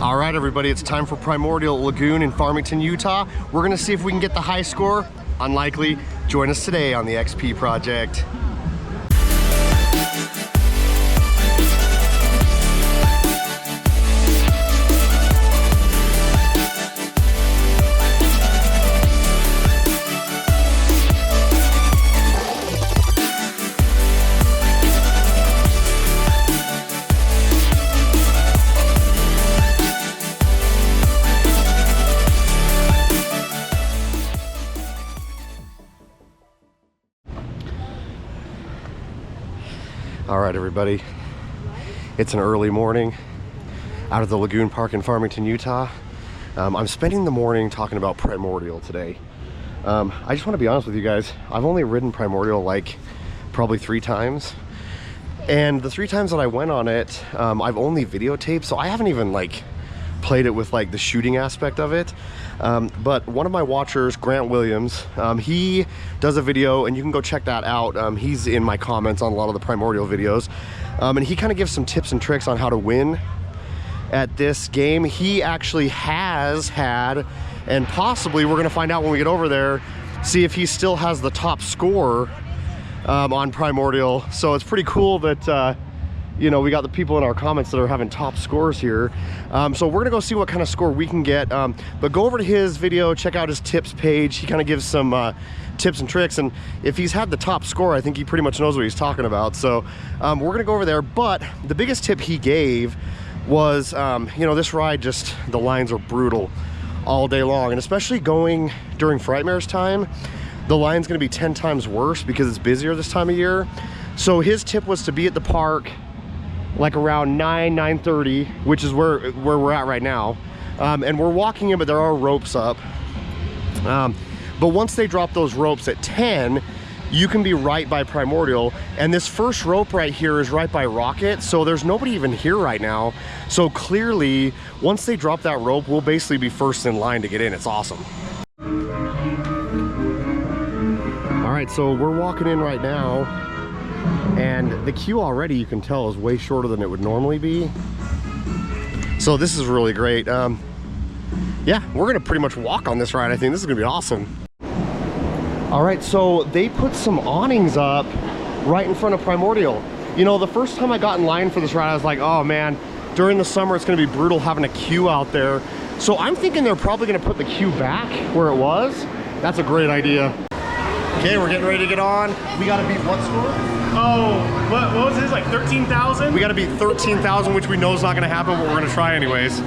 All right, everybody, it's time for Primordial Lagoon in Farmington, Utah. We're gonna see if we can get the high score. Unlikely. Join us today on the XP Project. All right, everybody, it's an early morning out of the Lagoon Park in Farmington, Utah. I'm spending the morning talking about Primordial today. I just want to be honest with you guys. I've only ridden Primordial like probably 3 times, and the 3 times that I went on it, I've only videotaped, so I haven't even like played it with like the shooting aspect of it. But one of my watchers, Grant Williams, he does a video, and you can go check that out. He's in my comments on a lot of the Primordial videos, and he kind of gives some tips and tricks on how to win at this game. He actually has had, and possibly we're gonna find out when we get over there, see if he still has the top score on Primordial. So it's pretty cool that you know, we got the people in our comments that are having top scores here. So we're gonna go see what kind of score we can get. But go over to his video, check out his tips page. He kind of gives some tips and tricks, and if he's had the top score, I think he pretty much knows what he's talking about. So we're gonna go over there. But the biggest tip he gave was, you know, this ride, just the lines are brutal all day long, and especially going during Frightmare's time, the line's gonna be 10 times worse because it's busier this time of year. So his tip was to be at the park like around 9:30, which is where we're at right now, and we're walking in, but there are ropes up, but once they drop those ropes at 10, you can be right by Primordial, and this first rope right here is right by Rocket, so there's nobody even here right now. So clearly, once they drop that rope, we'll basically be first in line to get in. It's awesome. All right, so we're walking in right now, and the queue already, you can tell, is way shorter than it would normally be. So this is really great. Yeah, we're gonna pretty much walk on this ride. I think this is gonna be awesome. All right, so they put some awnings up right in front of Primordial. You know, the first time I got in line for this ride, I was like, oh man, during the summer it's gonna be brutal having a queue out there. So I'm thinking they're probably gonna put the queue back where it was. That's a great idea. Okay, we're getting ready to get on. We gotta beat what score? Oh, what was this, like 13,000? We gotta beat 13,000, which we know is not gonna happen, but we're gonna try anyways.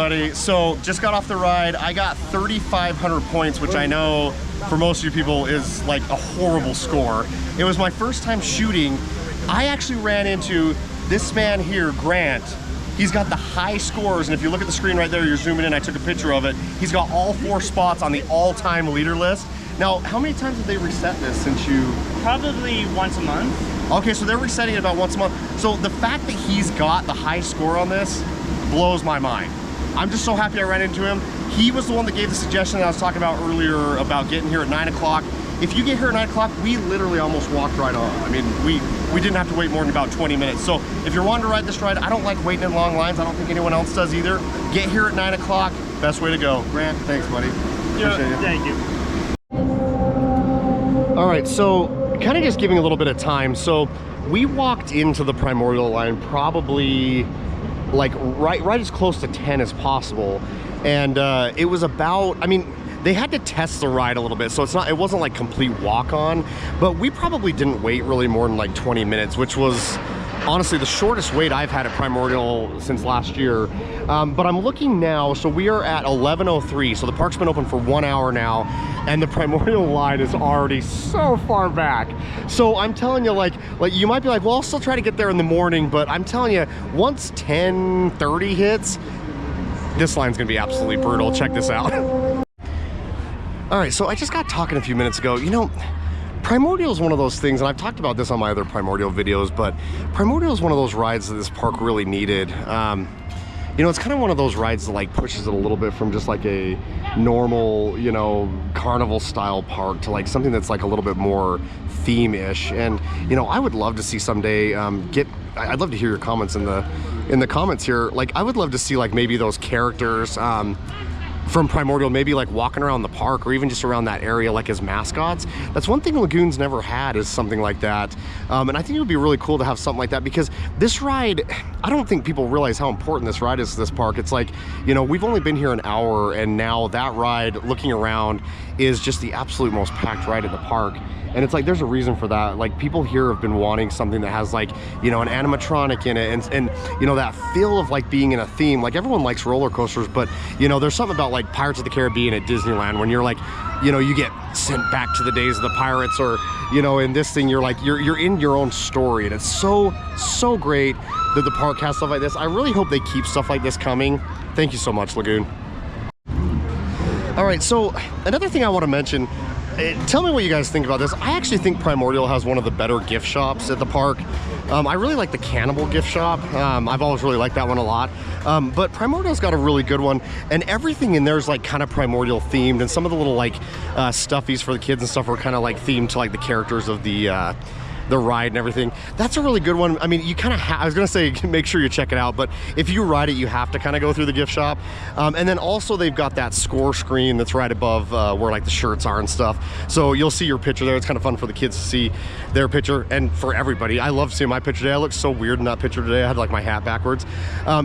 everybody. So just got off the ride. I got 3,500 points, which I know for most of you people is like a horrible score. It was my first time shooting. I actually ran into this man here, Grant. He's got the high scores, and if you look at the screen right there, you're zooming in, I took a picture of it. He's got all 4 spots on the all-time leader list. Now, how many times have they reset this since you? Probably once a month. Okay, so they're resetting it about once a month. So the fact that he's got the high score on this blows my mind. I'm just so happy I ran into him. He was the one that gave the suggestion that I was talking about earlier about getting here at 9 o'clock. If you get here at 9 o'clock, we literally almost walked right on. I mean, we didn't have to wait more than about 20 minutes. So if you're wanting to ride this ride, I don't like waiting in long lines. I don't think anyone else does either. Get here at 9 o'clock, best way to go. Grant, thanks, buddy. Appreciate it. Thank you. All right, so kind of just giving a little bit of time. So we walked into the Primordial line probably like right as close to 10 as possible. And it was about, I mean, they had to test the ride a little bit, so it wasn't like complete walk-on, but we probably didn't wait really more than like 20 minutes, which was honestly the shortest wait I've had at Primordial since last year. But I'm looking now, so we are at 11:03, so the park's been open for 1 hour now, and the Primordial line is already so far back. So I'm telling you, like you might be like, well, I'll still try to get there in the morning, but I'm telling you, once 10:30 hits, this line's gonna be absolutely brutal. Check this out. All right, so I just got talking a few minutes ago. You know, Primordial is one of those things, and I've talked about this on my other Primordial videos, but Primordial is one of those rides that this park really needed. You know, it's kind of one of those rides that like pushes it a little bit from just like a normal, you know, carnival style park to like something that's like a little bit more theme-ish. And, you know, I would love to see someday I'd love to hear your comments in the comments here. Like, I would love to see like maybe those characters from Primordial maybe like walking around the park or even just around that area like as mascots. That's one thing Lagoon's never had, is something like that. And I think it would be really cool to have something like that, because this ride, I don't think people realize how important this ride is to this park. It's like, you know, we've only been here an hour, and now that ride, looking around, is just the absolute most packed ride at the park. And it's like, there's a reason for that. Like, people here have been wanting something that has like, you know, an animatronic in it, and you know, that feel of like being in a theme. Like, everyone likes roller coasters, but you know, there's something about like Pirates of the Caribbean at Disneyland when you're like, you know, you get sent back to the days of the pirates, or you know, in this thing you're like, you're in your own story, and it's so great that the park has stuff like this. I really hope they keep stuff like this coming. Thank you so much, Lagoon. All right, so another thing I want to mention, tell me what you guys think about this. I actually think Primordial has one of the better gift shops at the park. I really like the Cannibal gift shop. I've always really liked that one a lot. But Primordial's got a really good one, and everything in there is like kind of Primordial themed, and some of the little like stuffies for the kids and stuff are kind of like themed to like the characters of the ride and everything. That's a really good one. I mean, you kind of I was gonna say make sure you check it out, but if you ride it, you have to kind of go through the gift shop. And then also they've got that score screen that's right above where like the shirts are and stuff, so you'll see your picture there. It's kind of fun for the kids to see their picture, and for everybody. I love seeing my picture today. I look so weird in that picture today. I had like my hat backwards.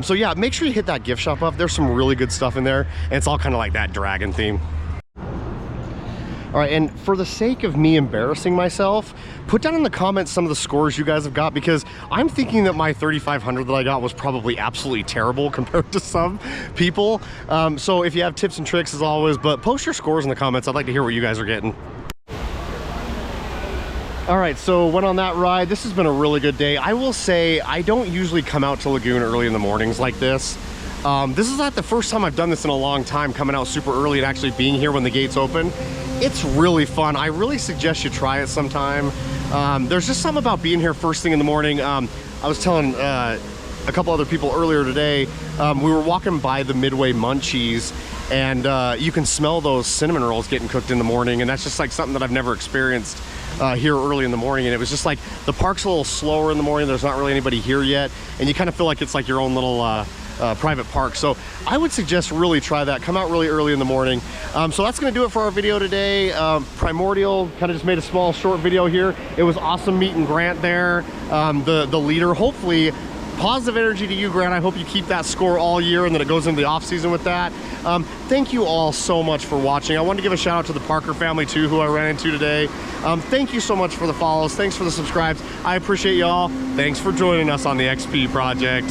So yeah, make sure you hit that gift shop up. There's some really good stuff in there, and it's all kind of like that dragon theme. All right, and for the sake of me embarrassing myself, put down in the comments some of the scores you guys have got, because I'm thinking that my 3,500 that I got was probably absolutely terrible compared to some people. So if you have tips and tricks, as always, but post your scores in the comments. I'd like to hear what you guys are getting. All right, so went on that ride. This has been a really good day. I will say I don't usually come out to Lagoon early in the mornings like this. This is not the first time I've done this in a long time, coming out super early and actually being here when the gates open. It's really fun. I really suggest you try it sometime. There's just something about being here first thing in the morning. I was telling a couple other people earlier today, we were walking by the Midway Munchies, and you can smell those cinnamon rolls getting cooked in the morning, and that's just like something that I've never experienced here early in the morning. And it was just like, the park's a little slower in the morning, there's not really anybody here yet, and you kind of feel like it's like your own little private park. So I would suggest really try that. Come out really early in the morning. So that's gonna do it for our video today. Primordial kind of just made a small short video here. It was awesome meeting Grant there, the leader. Hopefully positive energy to you, Grant. I hope you keep that score all year and that it goes into the off season with that. Thank you all so much for watching. I wanted to give a shout out to the Parker family too, who I ran into today. Thank you so much for the follows. Thanks for the subscribes. I appreciate y'all. Thanks for joining us on the XP project.